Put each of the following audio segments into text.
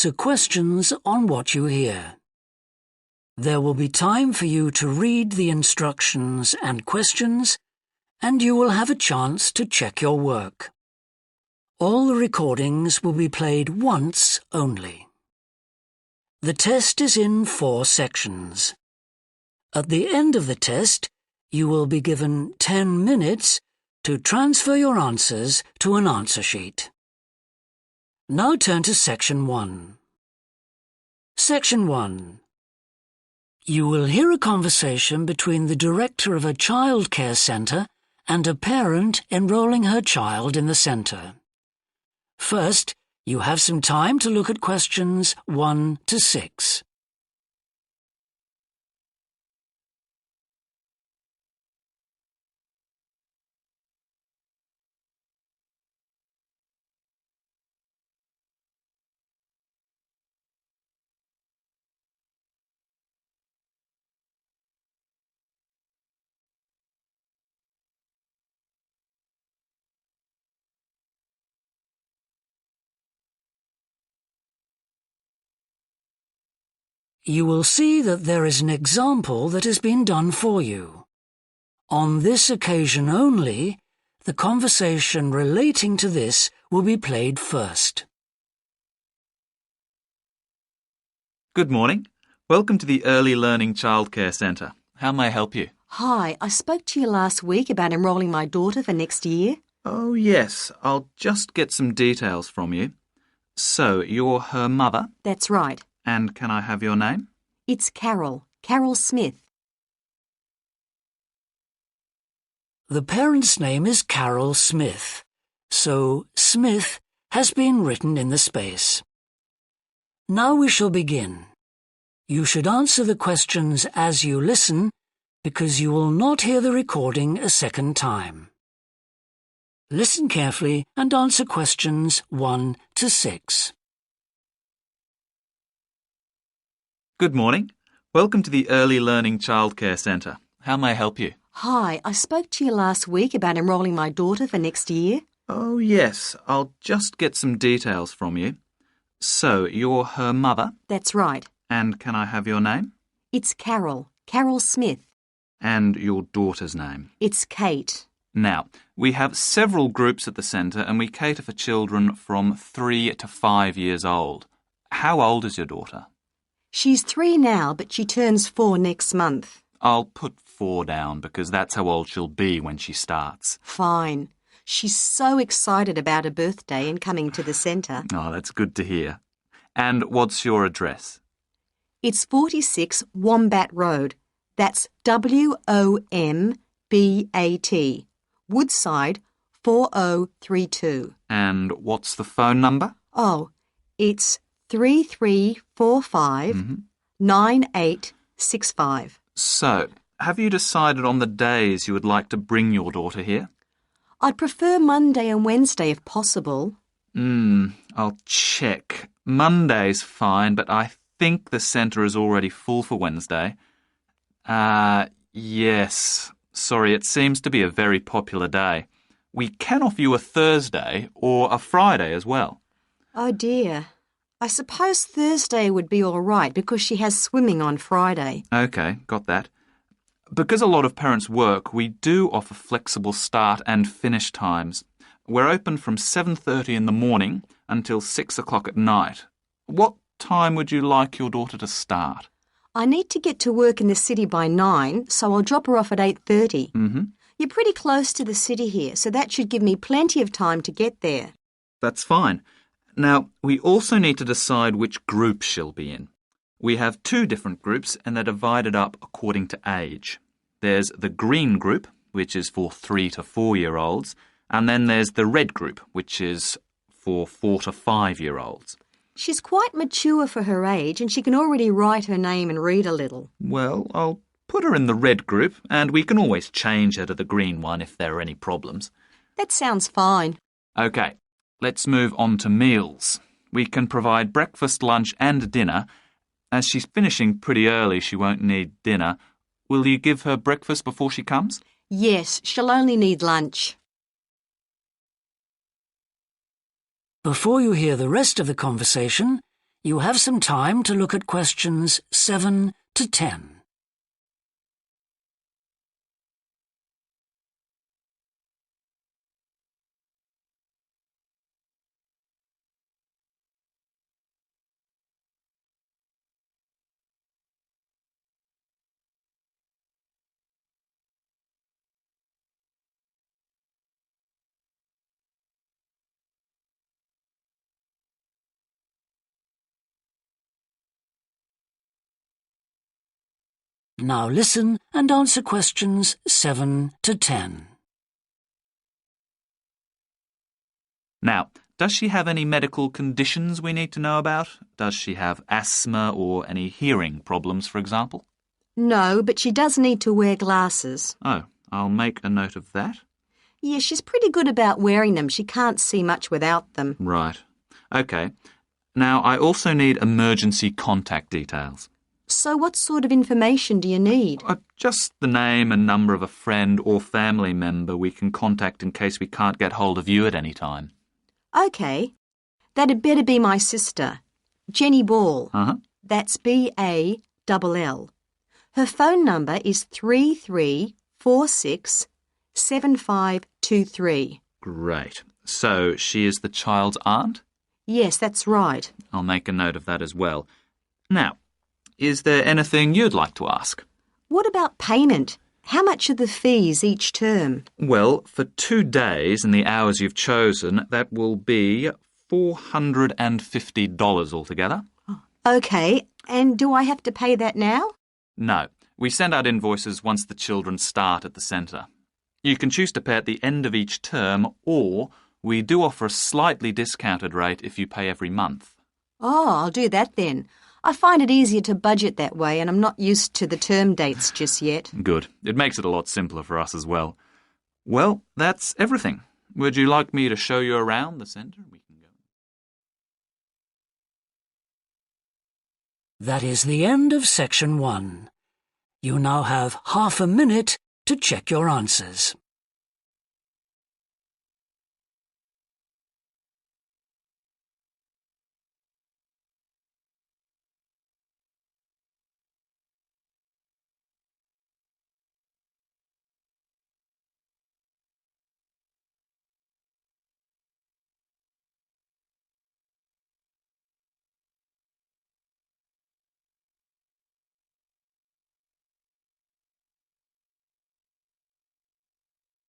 answer questions on what you hear. There will be time for you to read the instructions and questions, and you will have a chance to check your work. All the recordings will be played once only. The test is in 4 sections. At the end of the test, you will be given 10 minutes to transfer your answers to an answer sheet. Now turn to Section 1. Section 1. You will hear a conversation between the director of a childcare centre and a parent enrolling her child in the centre. First, you have some time to look at questions 1 to 6. You will see that there is an example that has been done for you. On this occasion only, the conversation relating to this will be played first. Good morning. Welcome to the Early Learning Childcare Centre. How may I help you? Hi, I spoke to you last week about enrolling my daughter for next year. Oh, yes. I'll just get some details from you. So, you're her mother? That's right. And can I have your name? It's Carol Smith. The parent's name is Carol Smith, so Smith has been written in the space. Now we shall begin. You should answer the questions as you listen, because you will not hear the recording a second time. Listen carefully and answer questions 1 to 6. Good morning. Welcome to the Early Learning Childcare Centre. How may I help you? Hi, I spoke to you last week about enrolling my daughter for next year. Oh, yes. I'll just get some details from you. So, you're her mother? That's right. And can I have your name? It's Carol Smith. And your daughter's name? It's Kate. Now, we have several groups at the centre and we cater for children from 3 to 5 years old. How old is your daughter? She's 3 now, but she turns 4 next month. I'll put 4 down because that's how old she'll be when she starts. Fine. She's so excited about her birthday and coming to the centre. Oh, that's good to hear. And what's your address? It's 46 Wombat Road. That's WOMBAT. Woodside 4032. And what's the phone number? Oh, it's 3345 9865. So, have you decided on the days you would like to bring your daughter here? I'd prefer Monday and Wednesday if possible. I'll check. Monday's fine, but I think the centre is already full for Wednesday. Yes. Sorry, it seems to be a very popular day. We can offer you a Thursday or a Friday as well. Oh dear. I suppose Thursday would be all right because she has swimming on Friday. OK, got that. Because a lot of parents work, we do offer flexible start and finish times. We're open from 7:30 in the morning until 6 o'clock at night. What time would you like your daughter to start? I need to get to work in the city by 9, so I'll drop her off at 8:30. You're pretty close to the city here, so that should give me plenty of time to get there. That's fine. Now, we also need to decide which group she'll be in. We have 2 different groups and they're divided up according to age. There's the green group, which is for 3 to 4-year-olds, and then there's the red group, which is for 4 to 5-year-olds. She's quite mature for her age and she can already write her name and read a little. Well, I'll put her in the red group and we can always change her to the green one if there are any problems. That sounds fine. OK, let's move on to meals. We can provide breakfast, lunch and dinner. As she's finishing pretty early, she won't need dinner. Will you give her breakfast before she comes? Yes, she'll only need lunch. Before you hear the rest of the conversation, You have some time to look at questions 7 to 10. Now listen and answer questions 7 to 10. Now, does she have any medical conditions we need to know about? Does she have asthma or any hearing problems, for example? No, but she does need to wear glasses. Oh, I'll make a note of that. Yeah, she's pretty good about wearing them. She can't see much without them. Right. OK. Now, I also need emergency contact details. So what sort of information do you need? Just the name and number of a friend or family member we can contact in case we can't get hold of you at any time. OK. That'd better be my sister, Jenny Ball. Uh-huh. That's B-A-L-L. Her phone number is 33467523. Great. So she is the child's aunt? Yes, that's right. I'll make a note of that as well. Now, is there anything you'd like to ask? What about payment? How much are the fees each term? Well, for 2 days and the hours you've chosen, that will be $450 altogether. OK, and do I have to pay that now? No, we send out invoices once the children start at the centre. You can choose to pay at the end of each term, or we do offer a slightly discounted rate if you pay every month. Oh, I'll do that then. I find it easier to budget that way, and I'm not used to the term dates just yet. Good. It makes it a lot simpler for us as well. Well, that's everything. Would you like me to show you around the centre? We can go. That is the end of section 1. You now have half a minute to check your answers.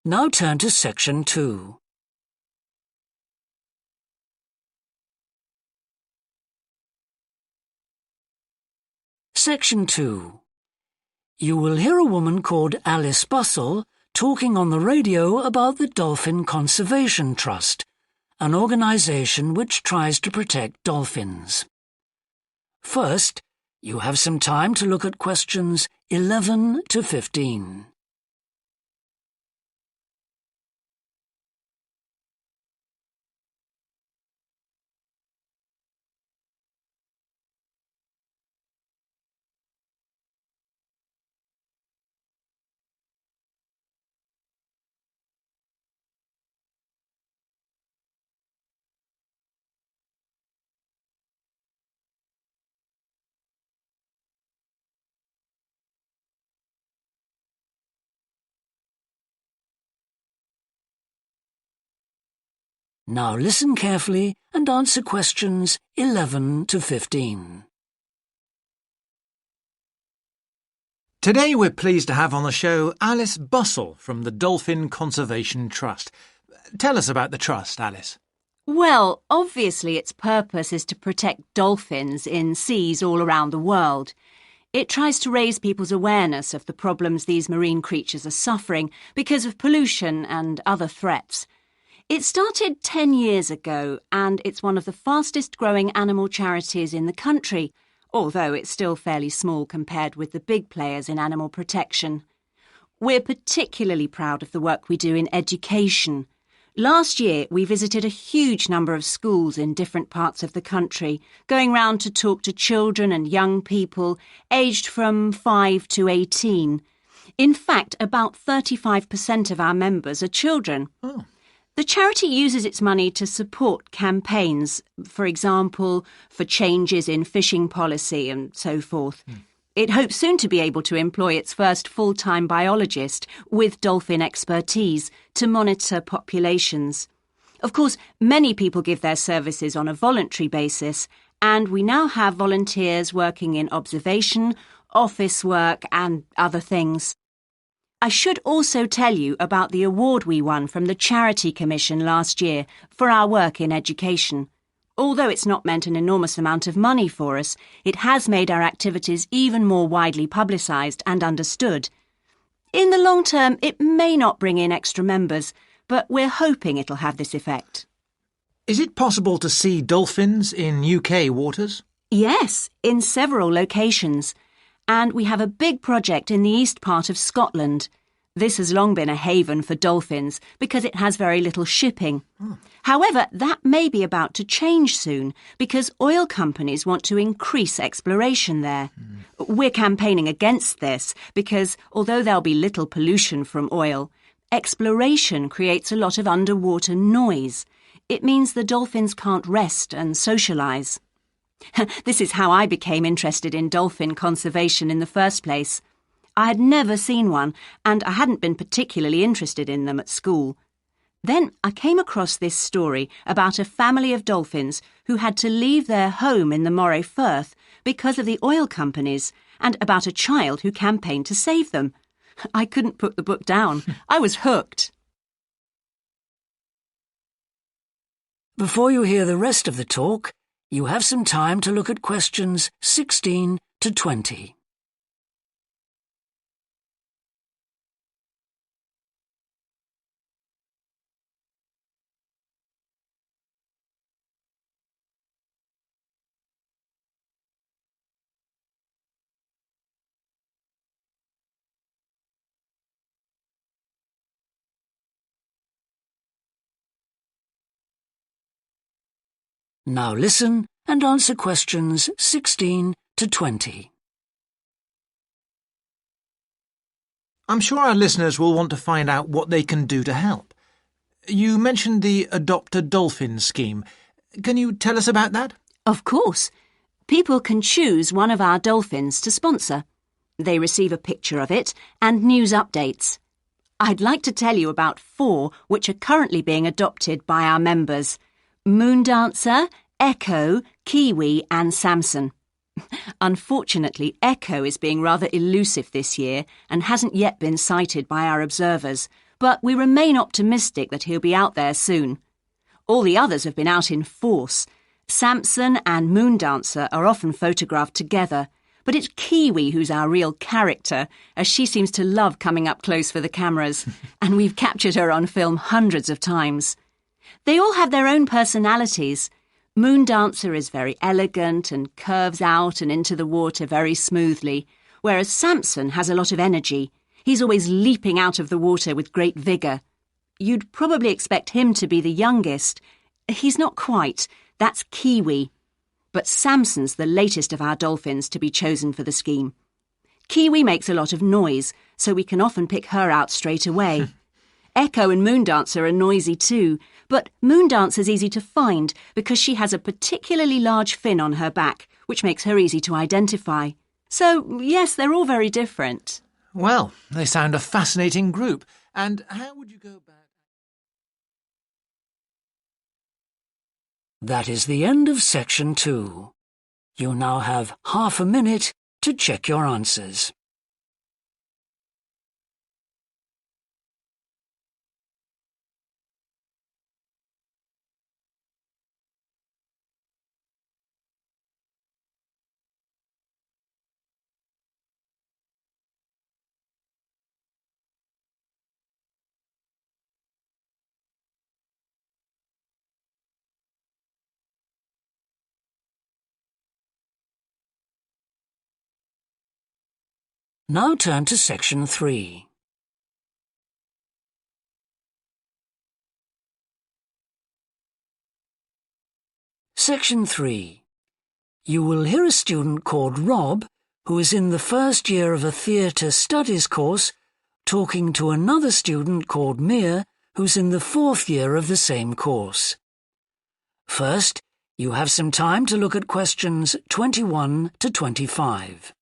Now turn to section 2. Section 2. You will hear a woman called Alice Bustle talking on the radio about the Dolphin Conservation Trust, an organisation which tries to protect dolphins. First, you have some time to look at questions 11 to 15. Now listen carefully and answer questions 11 to 15. Today we're pleased to have on the show Alice Bustle from the Dolphin Conservation Trust. Tell us about the trust, Alice. Well, obviously its purpose is to protect dolphins in seas all around the world. It tries to raise people's awareness of the problems these marine creatures are suffering because of pollution and other threats. It started 10 years ago and it's one of the fastest growing animal charities in the country, although it's still fairly small compared with the big players in animal protection. We're particularly proud of the work we do in education. Last year, we visited a huge number of schools in different parts of the country, going round to talk to children and young people aged from 5 to 18. In fact, about 35% of our members are children. Oh. The charity uses its money to support campaigns, for example, for changes in fishing policy and so forth. It hopes soon to be able to employ its first full-time biologist with dolphin expertise to monitor populations. Of course, many people give their services on a voluntary basis, and we now have volunteers working in observation, office work and other things. I should also tell you about the award we won from the Charity Commission last year for our work in education. Although it's not meant an enormous amount of money for us, it has made our activities even more widely publicised and understood. In the long term, it may not bring in extra members, but we're hoping it'll have this effect. Is it possible to see dolphins in UK waters? Yes, in several locations. And we have a big project in the east part of Scotland. This has long been a haven for dolphins because it has very little shipping. However, that may be about to change soon because oil companies want to increase exploration there. We're campaigning against this because although there'll be little pollution from oil, exploration creates a lot of underwater noise. It means the dolphins can't rest and socialise. This is how I became interested in dolphin conservation in the first place. I had never seen one, and I hadn't been particularly interested in them at school. Then I came across this story about a family of dolphins who had to leave their home in the Moray Firth because of the oil companies, and about a child who campaigned to save them. I couldn't put the book down. I was hooked. Before you hear the rest of the talk, you have some time to look at questions 16 to 20. Now listen and answer questions 16 to 20. I'm sure our listeners will want to find out what they can do to help. You mentioned the Adopt a Dolphin scheme. Can you tell us about that? Of course. People can choose one of our dolphins to sponsor. They receive a picture of it and news updates. I'd like to tell you about 4 which are currently being adopted by our members: Moondancer, Echo, Kiwi and Samson. Unfortunately, Echo is being rather elusive this year and hasn't yet been sighted by our observers, but we remain optimistic that he'll be out there soon. All the others have been out in force. Samson and Moondancer are often photographed together, but it's Kiwi who's our real character, as she seems to love coming up close for the cameras, and we've captured her on film hundreds of times. They all have their own personalities. Moondancer is very elegant and curves out and into the water very smoothly, whereas Samson has a lot of energy. He's always leaping out of the water with great vigour. You'd probably expect him to be the youngest. He's not quite. That's Kiwi. But Samson's the latest of our dolphins to be chosen for the scheme. Kiwi makes a lot of noise, so we can often pick her out straight away. Echo and Moondancer are noisy too, but Moondancer's easy to find because she has a particularly large fin on her back, which makes her easy to identify. So, yes, they're all very different. Well, they sound a fascinating group. And how would you go about... That is the end of section 2. You now have half a minute to check your answers. Now turn to section 3. Section 3. You will hear a student called Rob, who is in the first year of a theatre studies course, talking to another student called Mia, who's in the 4th year of the same course. First, you have some time to look at questions 21 to 25.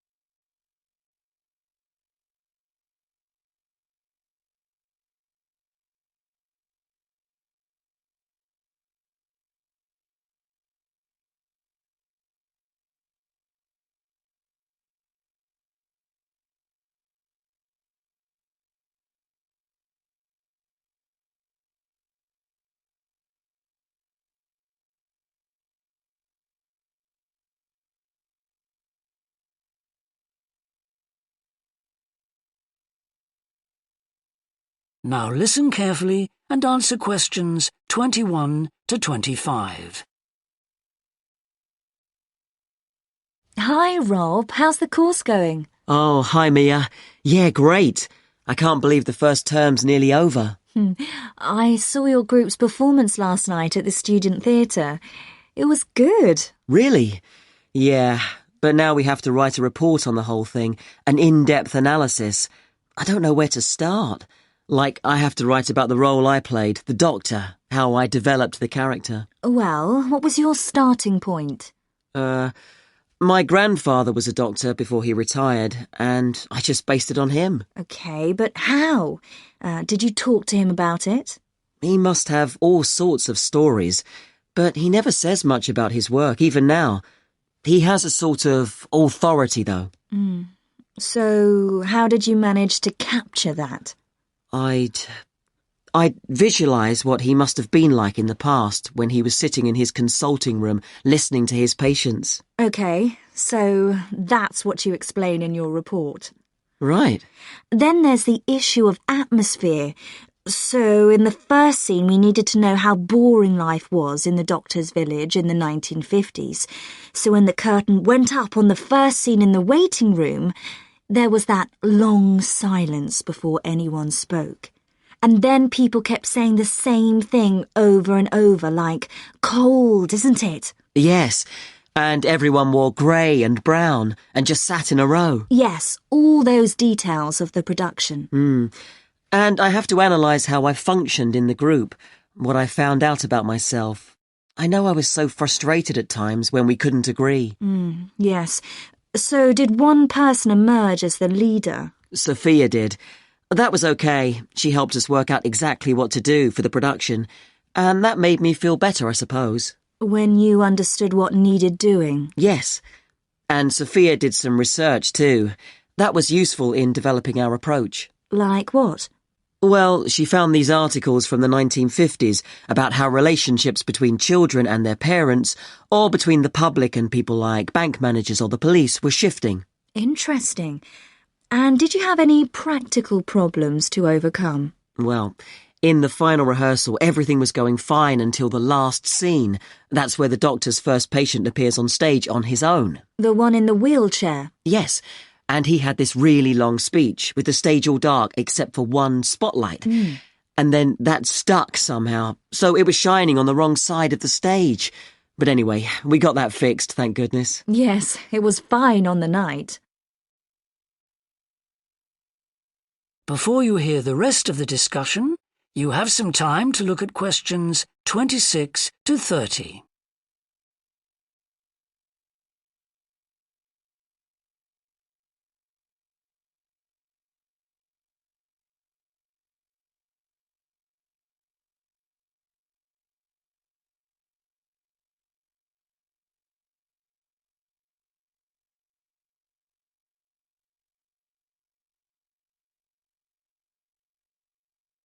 Now listen carefully and answer questions 21 to 25. Hi, Rob. How's the course going? Oh, hi, Mia. Yeah, great. I can't believe the first term's nearly over. I saw your group's performance last night at the student theatre. It was good. Really? Yeah, but now we have to write a report on the whole thing, an in-depth analysis. I don't know where to start. Like, I have to write about the role I played, the doctor, how I developed the character. Well, what was your starting point? My grandfather was a doctor before he retired, and I just based it on him. OK, but how? Did you talk to him about it? He must have all sorts of stories, but he never says much about his work, even now. He has a sort of authority, though. So, how did you manage to capture that? I'd visualise what he must have been like in the past when he was sitting in his consulting room listening to his patients. OK, so that's what you explain in your report. Right. Then there's the issue of atmosphere. So in the first scene we needed to know how boring life was in the doctor's village in the 1950s. So when the curtain went up on the first scene in the waiting room, there was that long silence before anyone spoke. And then people kept saying the same thing over and over, like, cold, isn't it? Yes, and everyone wore grey and brown and just sat in a row. Yes, all those details of the production. And I have to analyse how I functioned in the group, what I found out about myself. I know I was so frustrated at times when we couldn't agree. Yes. So did one person emerge as the leader? Sophia did. That was okay. She helped us work out exactly what to do for the production, and that made me feel better, I suppose. When you understood what needed doing? Yes. And Sophia did some research too. That was useful in developing our approach. Like what? Well, she found these articles from the 1950s about how relationships between children and their parents, or between the public and people like bank managers or the police, were shifting. Interesting. And did you have any practical problems to overcome? Well, in the final rehearsal, everything was going fine until the last scene. That's where the doctor's first patient appears on stage on his own. The one in the wheelchair? Yes. And he had this really long speech with the stage all dark except for one spotlight. And then that stuck somehow, so it was shining on the wrong side of the stage. But anyway, we got that fixed, thank goodness. Yes, it was fine on the night. Before you hear the rest of the discussion, you have some time to look at questions 26 to 30.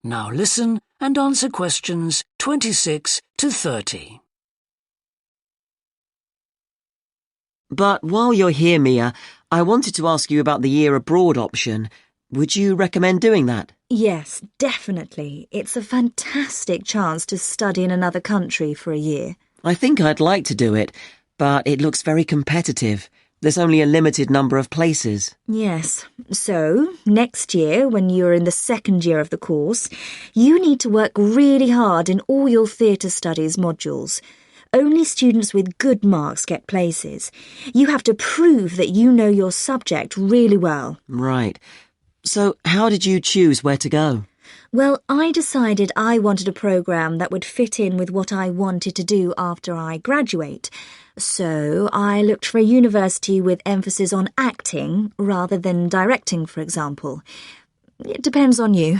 Now listen and answer questions 26 to 30. But while you're here, Mia, I wanted to ask you about the year abroad option. Would you recommend doing that? Yes, definitely. It's a fantastic chance to study in another country for a year. I think I'd like to do it, but it looks very competitive. There's only a limited number of places. Yes. So, next year, when you're in the second year of the course, you need to work really hard in all your theatre studies modules. Only students with good marks get places. You have to prove that you know your subject really well. Right. So, how did you choose where to go? Well, I decided I wanted a program that would fit in with what I wanted to do after I graduate. So I looked for a university with emphasis on acting rather than directing, for example. It depends on you.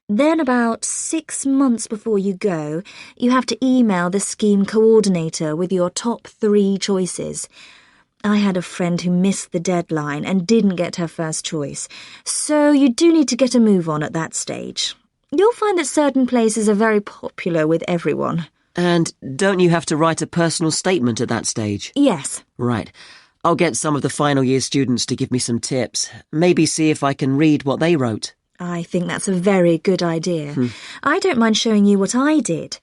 Then about 6 months before you go, you have to email the scheme coordinator with your top 3 choices. I had a friend who missed the deadline and didn't get her first choice, so you do need to get a move on at that stage. You'll find that certain places are very popular with everyone. And don't you have to write a personal statement at that stage? Yes. Right. I'll get some of the final year students to give me some tips. Maybe see if I can read what they wrote. I think that's a very good idea. I don't mind showing you what I did.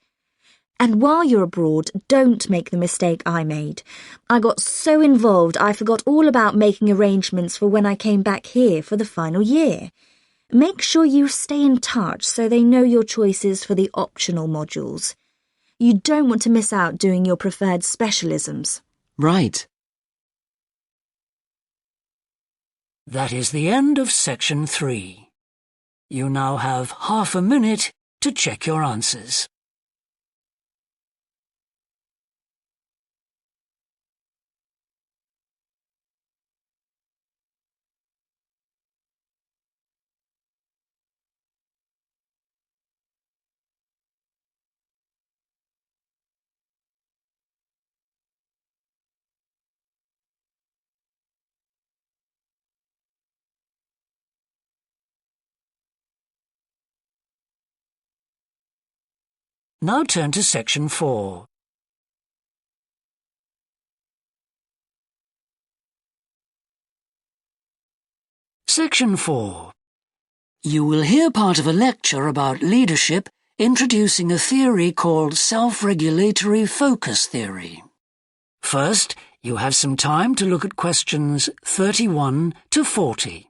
And while you're abroad, don't make the mistake I made. I got so involved I forgot all about making arrangements for when I came back here for the final year. Make sure you stay in touch so they know your choices for the optional modules. You don't want to miss out doing your preferred specialisms. Right. That is the end of section 3. You now have half a minute to check your answers. Now turn to section 4. Section 4. You will hear part of a lecture about leadership introducing a theory called self-regulatory focus theory. First, you have some time to look at questions 31 to 40.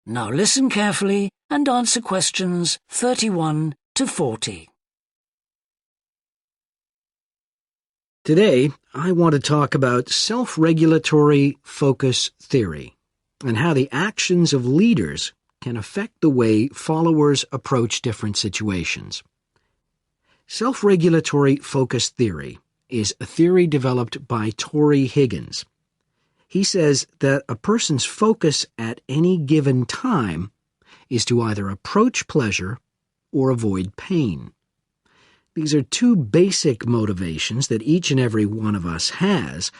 Now listen carefully and answer questions 31 to 40. Today, I want to talk about self-regulatory focus theory and how the actions of leaders can affect the way followers approach different situations. Self-regulatory focus theory is a theory developed by Torrey Higgins. He says that a person's focus at any given time is to either approach pleasure or avoid pain. These are 2 basic motivations that each and every one of us has,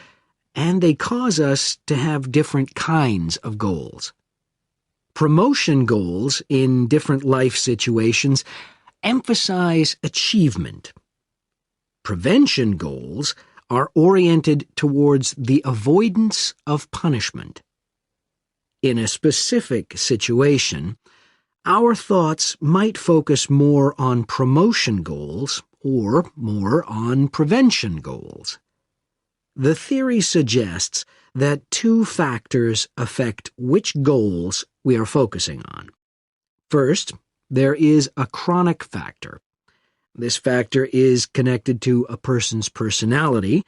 and they cause us to have different kinds of goals. Promotion goals in different life situations emphasize achievement. Prevention goals are oriented towards the avoidance of punishment. In a specific situation, our thoughts might focus more on promotion goals or more on prevention goals. The theory suggests that 2 factors affect which goals we are focusing on. First, there is a chronic factor. This factor is connected to a person's personality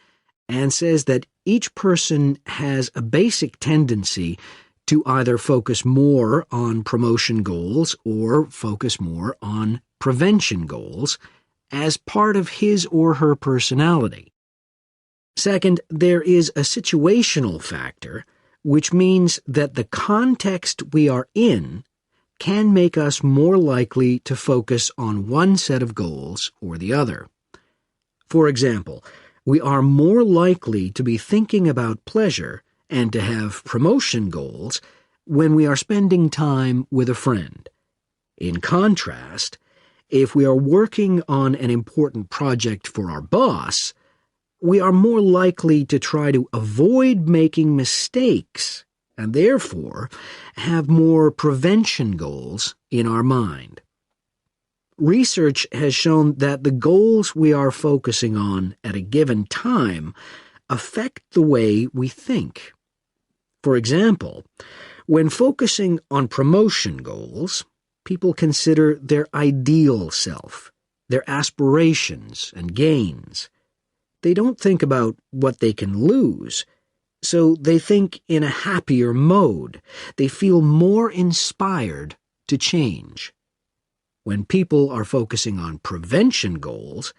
and says that each person has a basic tendency to either focus more on promotion goals or focus more on prevention goals as part of his or her personality. Second, there is a situational factor, which means that the context we are in can make us more likely to focus on one set of goals or the other. For example, we are more likely to be thinking about pleasure and to have promotion goals when we are spending time with a friend. In contrast, if we are working on an important project for our boss, we are more likely to try to avoid making mistakes and therefore have more prevention goals in our mind. Research has shown that the goals we are focusing on at a given time affect the way we think. For example, when focusing on promotion goals, people consider their ideal self, their aspirations and gains. They don't think about what they can lose, so they think in a happier mode. They feel more inspired to change. When people are focusing on prevention goals,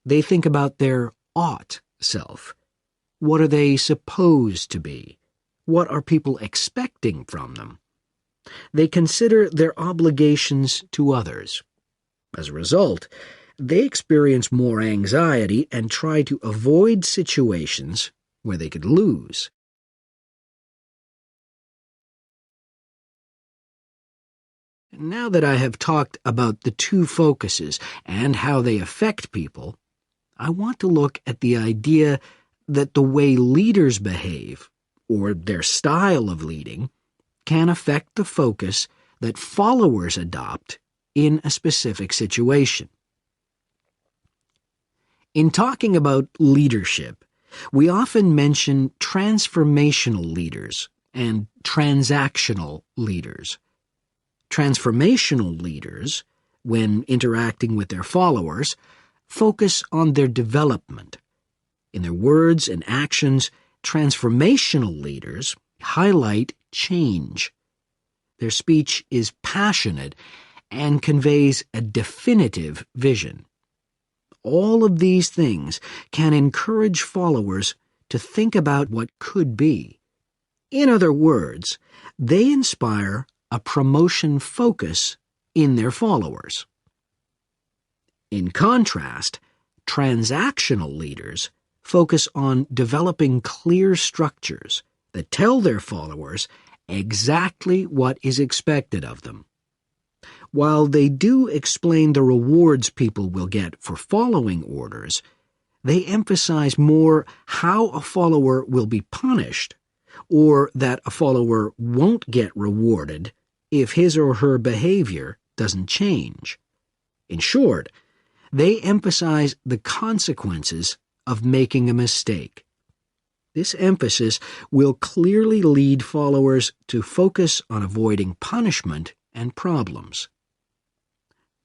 they think about their ought self. What are they supposed to be? What are people expecting from them? They consider their obligations to others. As a result, they experience more anxiety and try to avoid situations where they could lose. Now that I have talked about the two focuses and how they affect people, I want to look at the idea that the way leaders behave, or their style of leading, can affect the focus that followers adopt in a specific situation. In talking about leadership, we often mention transformational leaders and transactional leaders. Transformational leaders, when interacting with their followers, focus on their development. In their words and actions, transformational leaders highlight change. Their speech is passionate and conveys a definitive vision. All of these things can encourage followers to think about what could be. In other words, they inspire a promotion focus in their followers. In contrast, transactional leaders focus on developing clear structures that tell their followers exactly what is expected of them. While they do explain the rewards people will get for following orders, they emphasize more how a follower will be punished, or that a follower won't get rewarded if his or her behavior doesn't change. In short, they emphasize the consequences of making a mistake. This emphasis will clearly lead followers to focus on avoiding punishment and problems.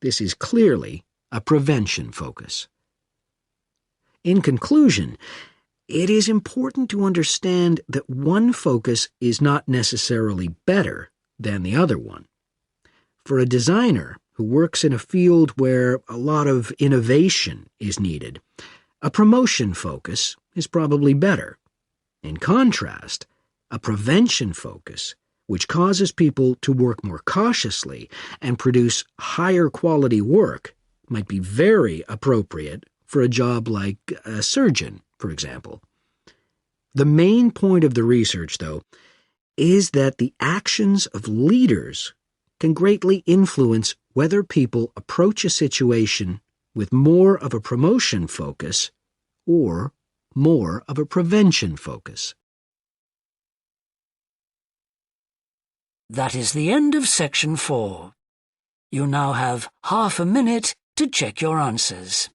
This is clearly a prevention focus. In conclusion, it is important to understand that one focus is not necessarily better than the other one. For a designer who works in a field where a lot of innovation is needed, a promotion focus is probably better. In contrast, a prevention focus, which causes people to work more cautiously and produce higher quality work, might be very appropriate for a job like a surgeon, for example. The main point of the research, though, is that the actions of leaders can greatly influence whether people approach a situation with more of a promotion focus or more of a prevention focus. That is the end of section 4. You now have half a minute to check your answers.